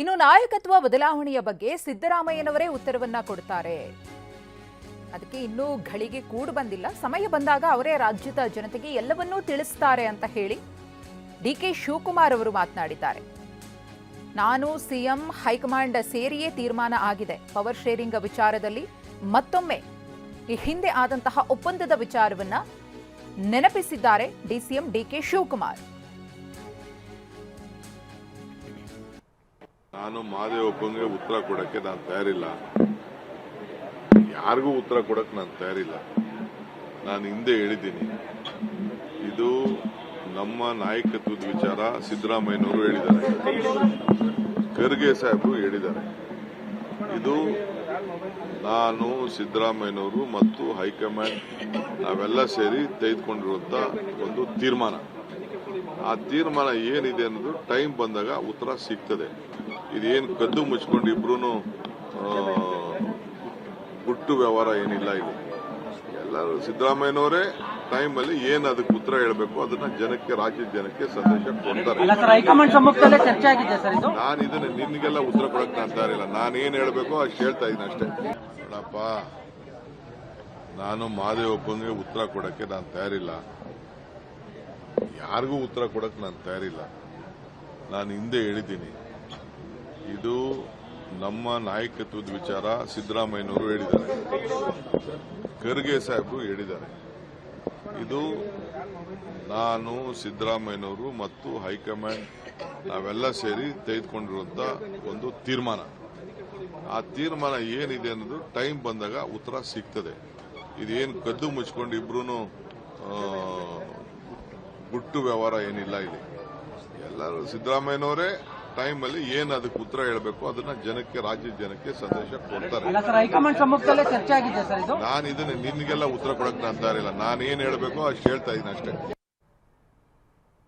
ಇನ್ನು ನಾಯಕತ್ವ ಬದಲಾವಣೆಯ ಬಗ್ಗೆ ಸಿದ್ದರಾಮಯ್ಯನವರೇ ಉತ್ತರವನ್ನ ಕೊಡ್ತಾರೆ. ಅದಕ್ಕೆ ಇನ್ನೂ ಘಳಿಗೆ ಕೂಡು ಬಂದಿಲ್ಲ. ಸಮಯ ಬಂದಾಗ ಅವರೇ ರಾಜ್ಯದ ಜನತೆಗೆ ಎಲ್ಲವನ್ನೂ ತಿಳಿಸ್ತಾರೆ ಅಂತ ಹೇಳಿ ಡಿಕೆ ಶಿವಕುಮಾರ್ ಅವರು ಮಾತನಾಡಿದ್ದಾರೆ. ನಾನು ಸಿಎಂ ಹೈಕಮಾಂಡ್ ಸೇರಿಯೇ ತೀರ್ಮಾನ ಆಗಿದೆ. ಪವರ್ ಶೇರಿಂಗ್ ವಿಚಾರದಲ್ಲಿ ಮತ್ತೊಮ್ಮೆ ಈ ಹಿಂದೆ ಆದಂತಹ ಒಪ್ಪಂದದ ವಿಚಾರವನ್ನ ನೆನಪಿಸಿದ್ದಾರೆ ಡಿಸಿಎಂ ಡಿಕೆ ಶಿವಕುಮಾರ್. ನಾನು ಮಹದೇವಪ್ಪಂಗೆ ಉತ್ತರ ಕೊಡಕ್ಕೆ ನಾನು ತಯಾರಿಲ್ಲ. ಯಾರಿಗೂ ಉತ್ತರ ಕೊಡಕ್ಕೆ ನಾನು ತಯಾರಿಲ್ಲ. ನಾನು ಹಿಂದೆ ಹೇಳಿದ್ದೀನಿ, ಇದು ನಮ್ಮ ನಾಯಕತ್ವದ ವಿಚಾರ. ಸಿದ್ದರಾಮಯ್ಯನವರು ಹೇಳಿದ್ದಾರೆ, ಖರ್ಗೆ ಸಾಹೇಬರು ಹೇಳಿದ್ದಾರೆ. ಇದು ನಾನು, ಸಿದ್ದರಾಮಯ್ಯನವರು ಮತ್ತು ಹೈಕಮಾಂಡ್ ನಾವೆಲ್ಲ ಸೇರಿ ತೆಗೆದುಕೊಂಡಿರುವಂತ ಒಂದು ತೀರ್ಮಾನ. ಆ ತೀರ್ಮಾನ ಏನಿದೆ ಅನ್ನೋದು ಟೈಮ್ ಬಂದಾಗ ಉತ್ತರ ಸಿಗ್ತದೆ. ಇದೇನು ಕದ್ದು ಮುಚ್ಕೊಂಡು ಇಬ್ರು ಗುಟ್ಟು ವ್ಯವಹಾರ ಏನಿಲ್ಲ. ಇದು ಎಲ್ಲರೂ ಸಿದ್ದರಾಮಯ್ಯನವರೇ ಟೈಮಲ್ಲಿ ಏನ್ ಅದಕ್ಕೆ ಉತ್ತರ ಹೇಳಬೇಕು ಅದನ್ನ ಜನಕ್ಕೆ, ರಾಜ್ಯದ ಜನಕ್ಕೆ ಸಂದೇಶ ಕೊಡ್ತಾರೆ. ನಾನು ಇದನ್ನ ನಿನ್ಗೆಲ್ಲ ಉತ್ತರ ಕೊಡಕ್ ನಾನು ತಯಾರಿಲ್ಲ. ನಾನೇನ್ ಹೇಳಬೇಕು ಅಷ್ಟು ಹೇಳ್ತಾ ಇದ್ದೀನಿ ಅಷ್ಟೇ. ನೋಡಪ್ಪ, ನಾನು ಮಹದೇವಪ್ಪಂಗೆ ಉತ್ತರ ಕೊಡಕ್ಕೆ ನಾನು ತಯಾರಿಲ್ಲ. ಯಾರಿಗೂ ಉತ್ತರ ಕೊಡಕ್ಕೆ ನಾನು ತಯಾರಿಲ್ಲ. ನಾನು ಹಿಂದೆ ಹೇಳಿದ್ದೀನಿ, ಇದು ನಮ್ಮ ನಾಯಕತ್ವದ ವಿಚಾರ. ಸಿದ್ದರಾಮಯ್ಯನವರು ಹೇಳಿದ್ದಾರೆ, ಖರ್ಗೆ ಸಾಹೇಬರು ಹೇಳಿದ್ದಾರೆ. ಇದು ನಾನು, ಸಿದ್ದರಾಮಯ್ಯನವರು ಮತ್ತು ಹೈಕಮಾಂಡ್ ನಾವೆಲ್ಲ ಸೇರಿ ತೆಗೆದುಕೊಂಡಿರುವಂತ ಒಂದು ತೀರ್ಮಾನ. ಆ ತೀರ್ಮಾನ ಏನಿದೆ ಅನ್ನೋದು ಟೈಮ್ ಬಂದಾಗ ಉತ್ತರ ಸಿಗ್ತದೆ. ಇದೇನು ಕದ್ದು ಮುಚ್ಕೊಂಡು ಇಬ್ರು ಗುಟ್ಟು ವ್ಯವಹಾರ ಏನಿಲ್ಲ. ಇಲ್ಲಿ ಎಲ್ಲರೂ ಸಿದ್ದರಾಮಯ್ಯನವರೇ ಟೈಮಲ್ಲಿ ಏನ್ ಅದಕ್ಕೆ ಉತ್ತರ ಹೇಳಬೇಕು ಅದನ್ನ ಜನಕ್ಕೆ, ರಾಜ್ಯದ ಜನಕ್ಕೆ ಸಂದೇಶ ಕೊಡ್ತಾರೆ. ನಾನು ಇದನ್ನ ನಿನ್ಗೆಲ್ಲ ಉತ್ತರ ಕೊಡಕ್ ನಾನು ತಯಾರಿಲ್ಲ. ನಾನೇನ್ ಹೇಳಬೇಕು ಅಷ್ಟು ಹೇಳ್ತಾ ಇದ್ದೀನಿ ಅಷ್ಟೇ.